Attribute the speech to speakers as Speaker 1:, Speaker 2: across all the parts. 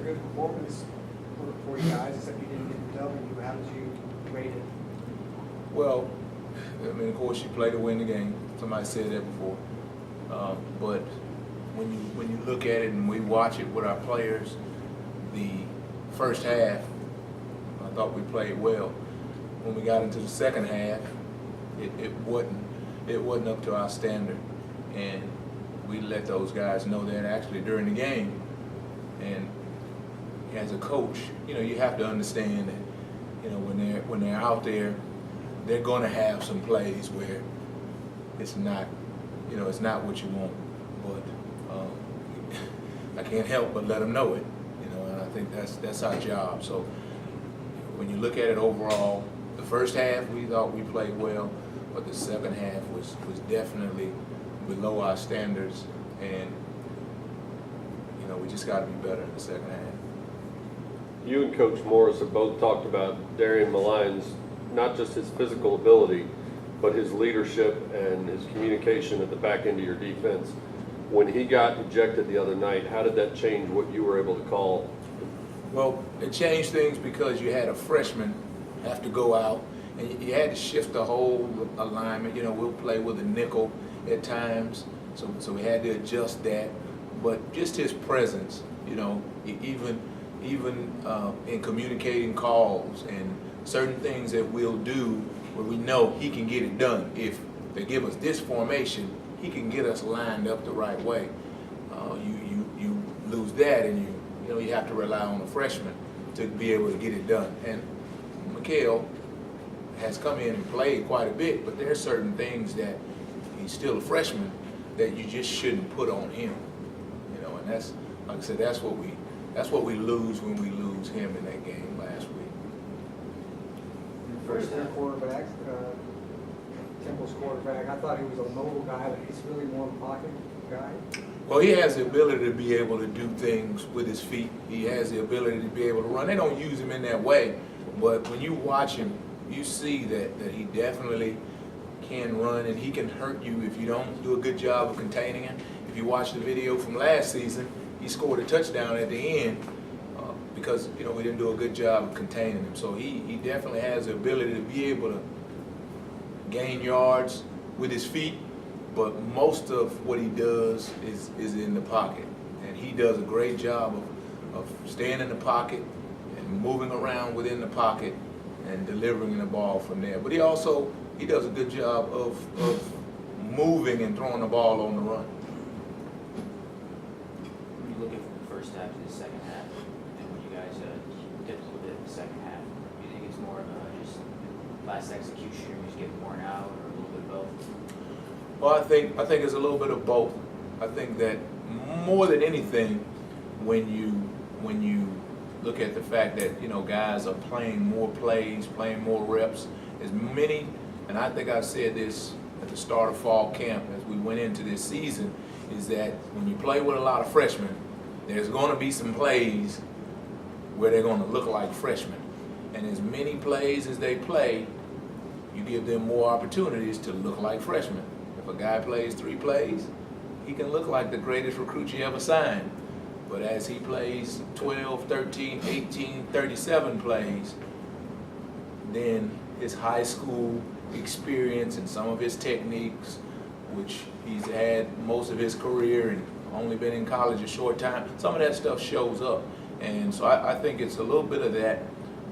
Speaker 1: good performance for you guys, except you didn't get the W. How did you rate it?
Speaker 2: Well, I mean, of course, you play to win the game. Somebody said that before. But when you look at it and we watch it with our players, the first half, I thought we played well. When we got into the second half, it wasn't up to our standard, and we let those guys know that actually during the game. And as a coach, you have to understand that, when they're out there, they're going to have some plays where it's not, it's not what you want. But I can't help but let them know it, and I think that's our job. So when you look at it overall, the first half we thought we played well, but the second half was definitely below our standards, and we just got to be better in the second half.
Speaker 3: You and Coach Morris have both talked about Darian Maline's, not just his physical ability, but his leadership and his communication at the back end of your defense. When he got ejected the other night, how did that change what you were able to call?
Speaker 2: Well, it changed things because you had a freshman have to go out, and you had to shift the whole alignment. We'll play with a nickel at times, so we had to adjust that. But just his presence, even in communicating calls and certain things that we'll do where we know he can get it done. If they give us this formation, he can get us lined up the right way. You lose that, and you have to rely on a freshman to be able to get it done. And Mikhail has come in and played quite a bit, but there are certain things that he's still a freshman that you just shouldn't put on him. And that's, like I said, that's what we lose when we lose him in that game last week.
Speaker 1: First half quarterback, Temple's quarterback, I thought he was a mobile guy, but he's really more of a pocket guy.
Speaker 2: Well, he has the ability to be able to do things with his feet. He has the ability to be able to run. They don't use him in that way, but when you watch him, you see that he definitely can run, and he can hurt you if you don't do a good job of containing him. If you watch the video from last season, he scored a touchdown at the end because we didn't do a good job of containing him. So he definitely has the ability to be able to gain yards with his feet, but most of what he does is in the pocket, and he does a great job of staying in the pocket and moving around within the pocket and delivering the ball from there. But he does a good job of moving and throwing the ball on the run.
Speaker 4: When you look at from the first half to the second half, and when you guys dipped a little bit in the second half, do you think it's more of just last execution, or you just get worn out, or a little bit of both?
Speaker 2: Well, I think it's a little bit of both. I think that more than anything, when you look at the fact that guys are playing more plays, playing more reps, as many, and I think I said this at the start of fall camp as we went into this season, is that when you play with a lot of freshmen, there's going to be some plays where they're going to look like freshmen, and as many plays as they play, you give them more opportunities to look like freshmen. If a guy plays 3 plays, he can look like the greatest recruit you ever signed. But as he plays 12, 13, 18, 37 plays, then his high school experience and some of his techniques, which he's had most of his career and only been in college a short time, some of that stuff shows up. And so I think it's a little bit of that.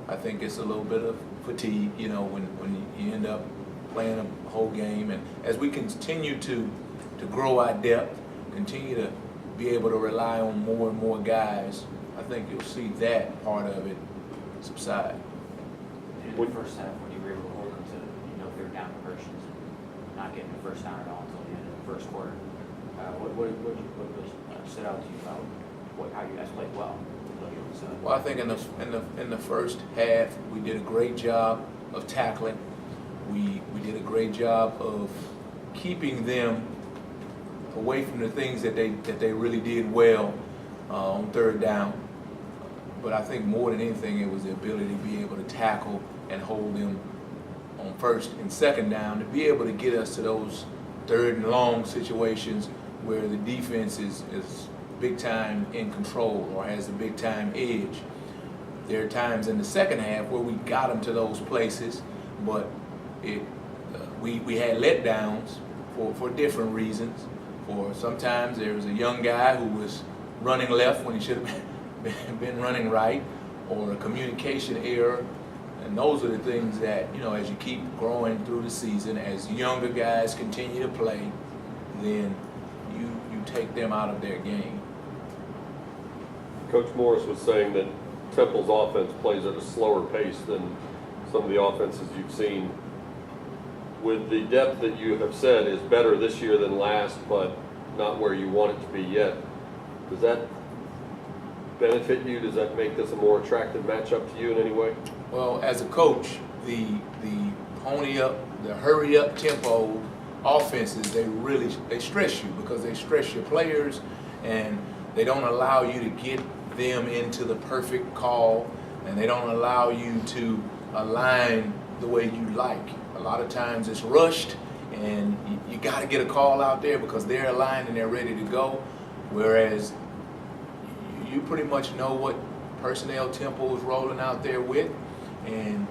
Speaker 2: I think it's a little bit of fatigue, when you end up playing a whole game. And as we continue to grow our depth, continue to be able to rely on more and more guys, I think you'll see that part of it subside.
Speaker 4: In the first half, when you were able to hold them to third down conversions, not getting the first down at all until the end of the first quarter, what stood out to you about how you guys played well?
Speaker 2: Well, I think in the first half we did a great job of tackling. We did a great job of keeping them away from the things that they really did well on third down. But I think more than anything, it was the ability to be able to tackle and hold them on first and second down, to be able to get us to those third and long situations where the defense is big time in control or has the big time edge. There are times in the second half where we got them to those places, but we had letdowns for different reasons. For sometimes there was a young guy who was running left when he should have been running right, or a communication error. And those are the things that, as you keep growing through the season, as younger guys continue to play, then you take them out of their game.
Speaker 3: Coach Morris was saying that Temple's offense plays at a slower pace than some of the offenses you've seen. With the depth that you have said is better this year than last, but not where you want it to be yet, does that benefit you? Does that make this a more attractive matchup to you in any way?
Speaker 2: Well, as a coach, the pony up, the hurry up tempo offenses, they stress you, because they stress your players and they don't allow you to get them into the perfect call, and they don't allow you to align the way you like. A lot of times it's rushed, and you got to get a call out there because they're aligned and they're ready to go, whereas you pretty much know what personnel Temple is rolling out there with, and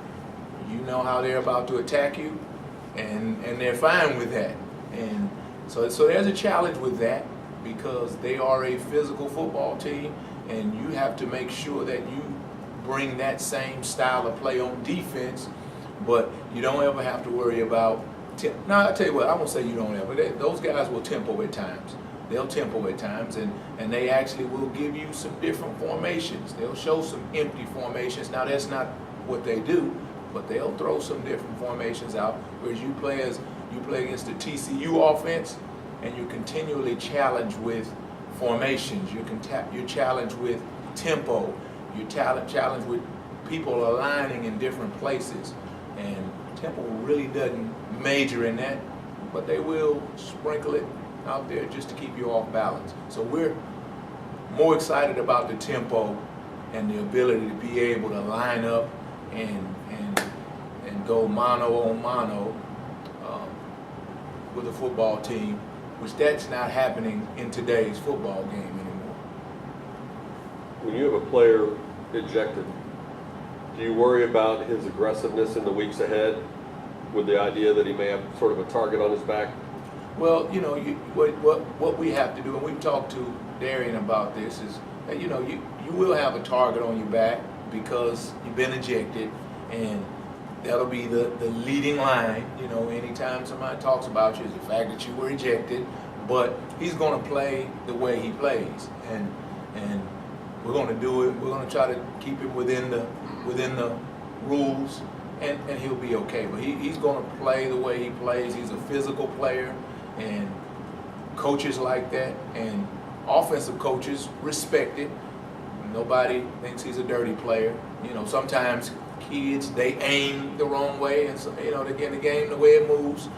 Speaker 2: you know how they're about to attack you, and they're fine with that. And so there's a challenge with that, because they are a physical football team, and you have to make sure that you bring that same style of play on defense, but you don't ever have to worry about now, I tell you what, I won't say you don't ever. Those guys will tempo at times. They'll tempo at times, and they actually will give you some different formations. They'll show some empty formations. Now, that's not what they do, but they'll throw some different formations out. Whereas you play against the TCU offense, and you're continually challenged with formations. You're challenged with tempo. You're challenged with people aligning in different places. And Temple really doesn't major in that, but they will sprinkle it out there just to keep you off balance. So we're more excited about the tempo and the ability to be able to line up and go mano on mano with a football team, which that's not happening in today's football game anymore.
Speaker 3: When you have a player ejected, do you worry about his aggressiveness in the weeks ahead, with the idea that he may have sort of a target on his back?
Speaker 2: Well, what we have to do, and we've talked to Darian about this, is that you will have a target on your back because you've been ejected, and that'll be the leading line. Anytime somebody talks about you, is the fact that you were ejected, but he's going to play the way he plays, and we're going to do it. We're going to try to keep him within the rules, and he'll be okay. But he's going to play the way he plays. He's a physical player, and coaches like that, and offensive coaches respect it. Nobody thinks he's a dirty player. Sometimes kids, they aim the wrong way, and so again, the game, the way it moves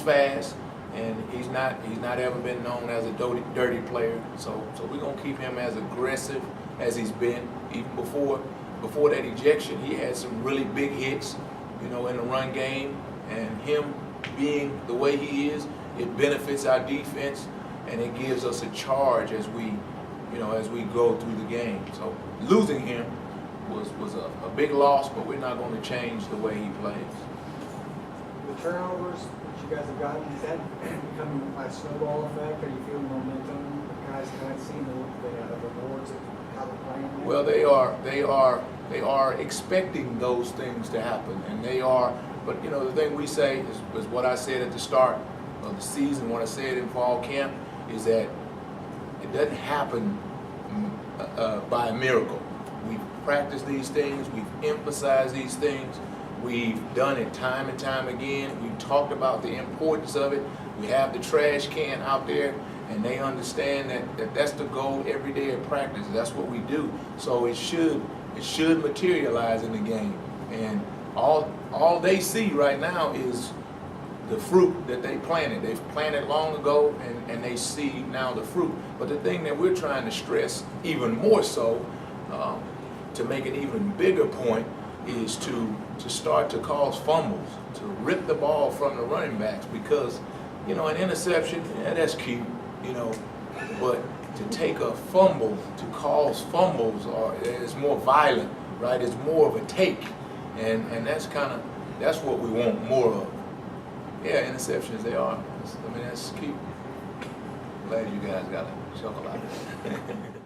Speaker 2: fast, and he's not ever been known as a dirty player. So we're gonna keep him as aggressive as he's been. Even before that ejection, he had some really big hits, in the run game, and him being the way he is, it benefits our defense, and it gives us a charge as we go through the game. So losing him was a big loss, but we're not going to change the way he plays.
Speaker 1: The turnovers that you guys have gotten, is that becoming a snowball effect? Are you feeling momentum? The guys kind of seeing the rewards of how they're playing?
Speaker 2: Well, they are expecting those things to happen, and they are. But the thing we say is what I said at the start of the season, what I said in fall camp, is that it doesn't happen by a miracle. We've practiced these things, we've emphasized these things, we've done it time and time again, we've talked about the importance of it, we have the trash can out there, and they understand that that's the goal every day of practice. That's what we do. So it should materialize in the game. And all they see right now is the fruit that they planted. They've planted long ago, and they see now the fruit. But the thing that we're trying to stress even more so, to make an even bigger point, is to start to cause fumbles, to rip the ball from the running backs, because an interception, that's cute, but to take a fumble, to cause fumbles, or it's more violent, right? It's more of a take, and that's what we want more of. Yeah, interceptions, they are. I mean, that's key. Glad you guys got a chuckle out of it.